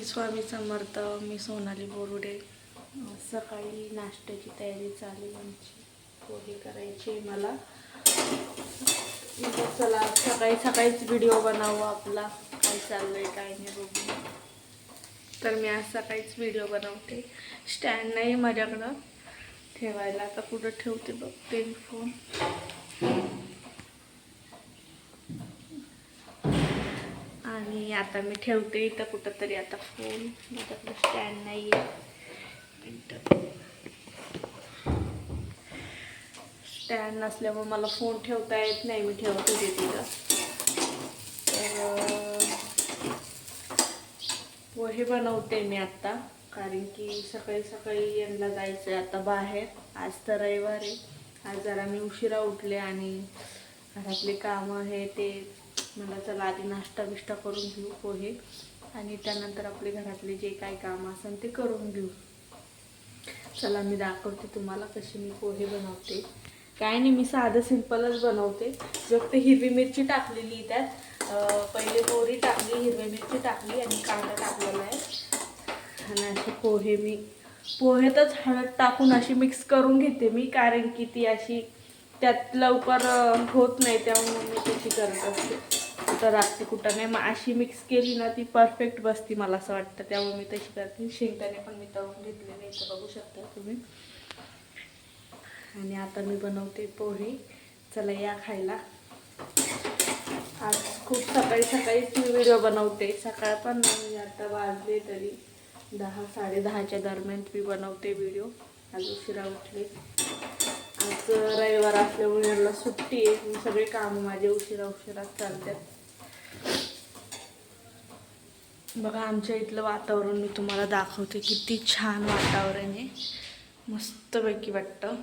स्वामी समर्थ. मी सोनाली बोरुडे. सकाळी नाश्त्याची तयारी चालू आहे आमची. पोहे करायची मला. चला सकाळी सकाळीच व्हिडिओ बनावू आपला, काय चाललंय काय नाही बघू. तर मी आज सकाळीच व्हिडिओ बनवते. स्टँड नाही माझ्याकडं ठेवायला, आता कुठं ठेवते बघते फोन. आणि आता मी ठेवते इथं कुठंतरी आता फोन. माझ्याकडे स्टँड नाही आहे. स्टँड नसल्यामुळे मला फोन ठेवता येत नाही. मी ठेवत होते तिथं. तर पोहे बनवते मी आत्ता, कारण की सकाळी सकाळी यांना जायचं आहे आता बाहेर. आज तर रविवार आहे. आज जरा मी उशिरा उठले आणि घरातले कामं हे ते मला चला आधी नाश्ता बिष्टा करून घेऊ पोहे, आणि त्यानंतर आपले घरातले जे काय काम असेल ते करून घेऊ. चला मी दाखवते तुम्हाला कशी मी पोहे बनवते. काय नाही, मी साधं सिंपलच बनवते. फक्त हिरवी मिरची टाकलेली त्यात. पहिले पोळी टाकली, हिरवी मिरची टाकली आणि कांदा टाकलेला आहे. आणि असे पोहे मी पोहेतच हळद टाकून अशी मिक्स करून घेते मी, कारण की ती अशी त्यात लवकर होत नाही, त्यामुळे मी तशी करत असते. तर रात्री कुठं नाही, मग अशी मिक्स केली ना ती परफेक्ट बसती मला असं वाटतं, त्यामुळे मी तशी करते. शेंगदाणे पण मी तळून घेतलेले इथं बघू शकता तुम्ही. आणि आता मी बनवते पोहे. चला या खायला. आज खूप सकाळी सकाळीच मी व्हिडिओ बनवते. सकाळ पण नाही, आता वाजले तरी 10-10:30च्या दरम्यान मी बनवते व्हिडिओ. आज उशिरा उठले. आज रविवार असल्यामुळे याला सुट्टी आहे. मी सगळे काम माझे उशिरा चालतात. बघा आमच्या इथलं वातावरण मी तुम्हाला दाखवते. किती छान वातावरण आहे, मस्तपैकी वाटतं.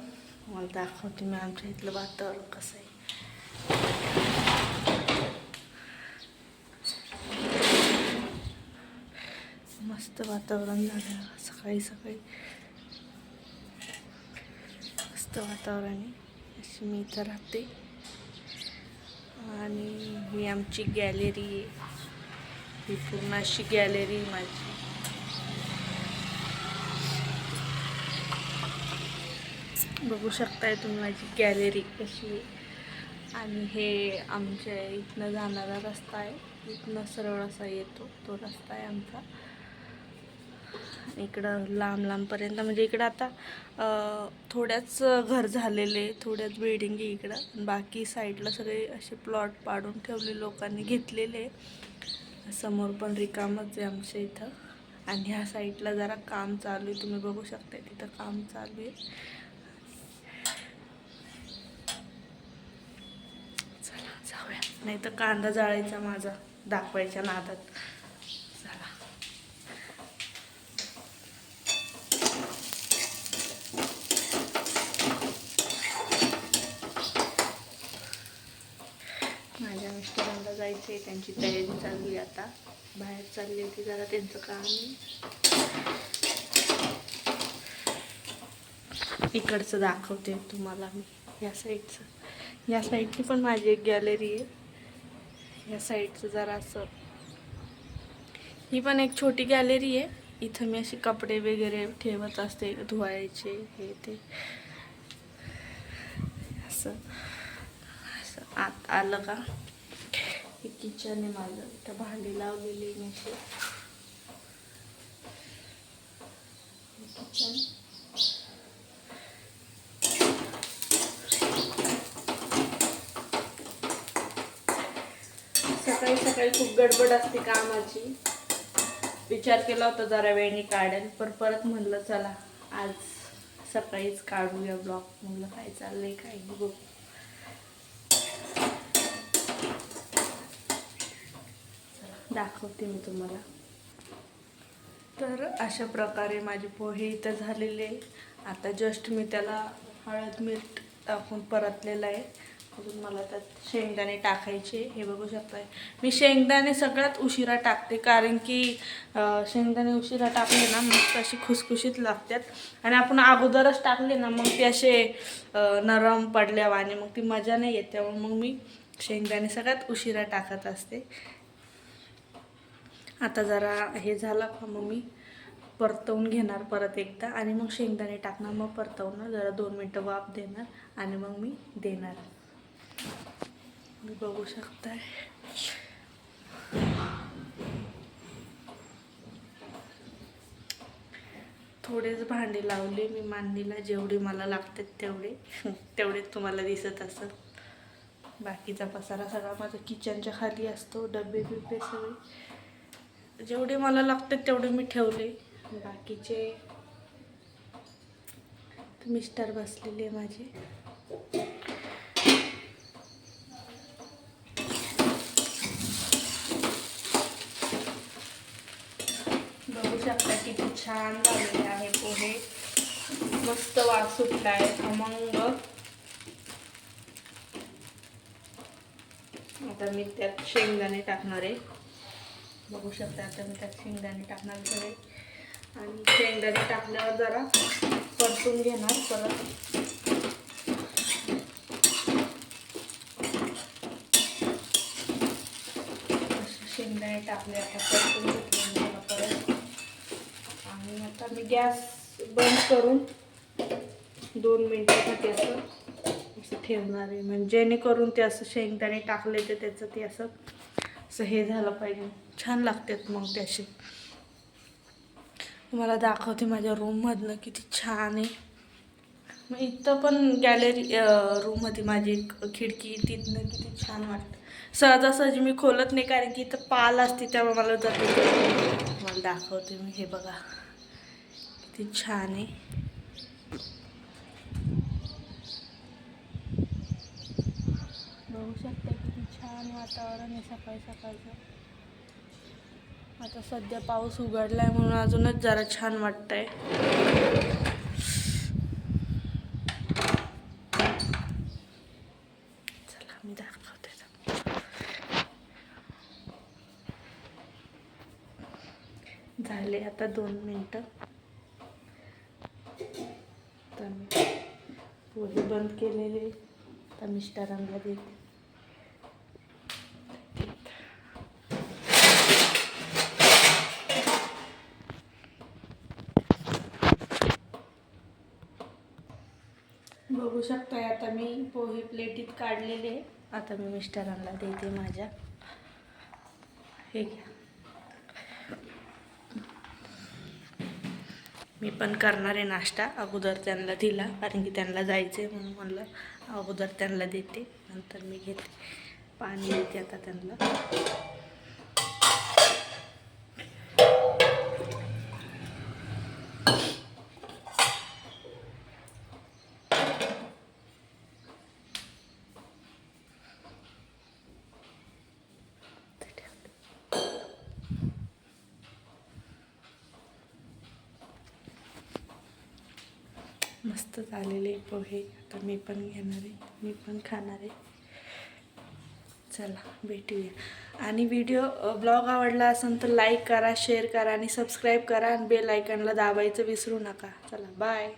मला दाखवते मी आमच्या इथलं वातावरण कसं आहे. मस्त वातावरण झालं सकाळी सकाळी. मस्त वातावरण आहे. अशी मी इथं राहते आणि ही आमची गॅलरी आहे. ही पूर्ण अशी गॅलरी माझी. बघू शकताय तुम्ही माझी गॅलरी कशी आहे. आणि हे आमच्या इथनं जाणारा रस्ता आहे. इथनं सरळ असा येतो तो रस्ता आहे आमचा. इकडं लांबपर्यंत, म्हणजे इकडं आता थोड्याच घर झालेले, थोड्याच बिल्डिंग आहे इकडं. बाकी साईडला सगळे असे प्लॉट पाडून ठेवले, लोकांनी घेतलेले. समोर पण रिकामच आहे आमच्या इथं. आणि ह्या साईडला जरा काम चालू आहे, तुम्ही बघू शकता तिथं काम चालू आहे. चला जाऊया, नाही तर कांदा जाळायचा माझा दाखवायच्या नादात. चला माझ्या मिस्टरांना जायचं आहे, त्यांची तयारी चालू आहे. आता बाहेर चालली होती जरा त्यांचं काम आहे. इकडचं दाखवते तुम्हाला मी, या साईडचं. या साईडची पण माझी एक गॅलरी आहे. या साईडचं जरा असं, ही पण एक छोटी गॅलरी आहे. इथं मी असे कपडे वगैरे ठेवत असते, धुवायचे हे ते. असं असं आत आलं का हे किचन आहे माझं. इथं भांडी लावलेली मी अशी. किचन सकाळी सकाळी खूप गडबड असते कामाची. विचार केला होता जरा वेळेने काढेल, पण परत म्हणलं चला आज सकाळीच काढूया ब्लॉग. म्हणलं काय चाललंय काय बघू. दाखवते मी तुम्हाला. तर अशा प्रकारे माझे पोहे इथं झालेले. आता जस्ट मी त्याला हळद मीठ टाकून परतलेलं आहे. अजून मला त्यात शेंगदाणे टाकायचे. हे बघू शकताय मी शेंगदाणे सगळ्यात उशिरा टाकते, कारण की शेंगदाणे उशिरा टाकले ना मस्त अशी खुसखुशीत लागतात. आणि आपण अगोदरच टाकले ना मग ते असे नरम पडल्यावर आणि मग ती मजा नाही येत. त्यामुळे मग मी शेंगदाणे सगळ्यात उशिरा टाकत असते. आता जरा हे झालं का मग मी परतवून घेणार परत एकदा आणि मग शेंगदाणे टाकणार, मग परतवणार, जरा 2 मिनटं वाफ देणार आणि मग मी देणार. मी बघू शकताय थोडेच भांडे लावले मी मांडणीला, जेवढे मला लागतात तेवढेच तुम्हाला दिसत असेल. बाकीचा पसारा सगळा माझा किचनच्या खाली असतो, डबे बिबे सगळे जेवढे मला लागतात तेवढे मी ठेवले. बाकीचे मिस्टर बसलेले माझे. बघू शकता किती छान झालेले आहे पोहे, मस्त वास सुटलाय खमंग. आता मी त्यात शेंगदाणे टाकणार आहे. बघू शकता आता मी त्यात शेंगदाणे टाकणार आहे आणि शेंगदाणे टाकल्यावर जरा परतून घेणार परत. शेंगदाणे टाकले आता परतून घेतले परत आणि आता मी गॅस बंद करून 2 मिनिटासाठी असं ठेवणार आहे, म्हणजे जेणेकरून ते असं शेंगदाणे टाकले ते त्याचं ते असं हे झालं पाहिजे, छान लागतात मग ते असे. तुम्हाला दाखवते माझ्या रूममधनं किती छान आहे. मग इथं पण गॅलरी रूममध्ये माझी एक खिडकी, तिथनं किती छान वाटतं. सहजासहजी मी खोलत नाही कारण की इथं पाल असते त्यामुळे मला जाते. मला दाखवते मी, हे बघा किती छान आहे. बघू शकता किती छान वातावरण आहे सकाळी सकाळचं. आता सध्या पाऊस उघडलाय म्हणून अजूनच जरा छान वाटतंय. चला मी दाखवते. झाले आता 2 मिनिटं. तर मी पोहे बंद केलेले, तर मिस्टरांना देते. बघू शकताय आता मी पोहे प्लेटीत काढलेले. आता मी मिस्टरांना देते माझ्या. हे घ्या. मी पण करणार आहे नाश्ता, अगोदर त्यांना दिला कारण की त्यांना जायचं आहे म्हणून म्हणलं अगोदर त्यांना देते, नंतर मी घेते. पाणी देते आता त्यांना. मस्त झालेले पोहे आता मी पण घेणार आहे, मी पण खाणार आहे. चला भेटूया. आणि ब्लॉग आवडला असेल तर लाईक करा, शेअर करा आणि सबस्क्राईब करा आणि बेल आयकॉनला दाबायचं विसरू नका. चला बाय.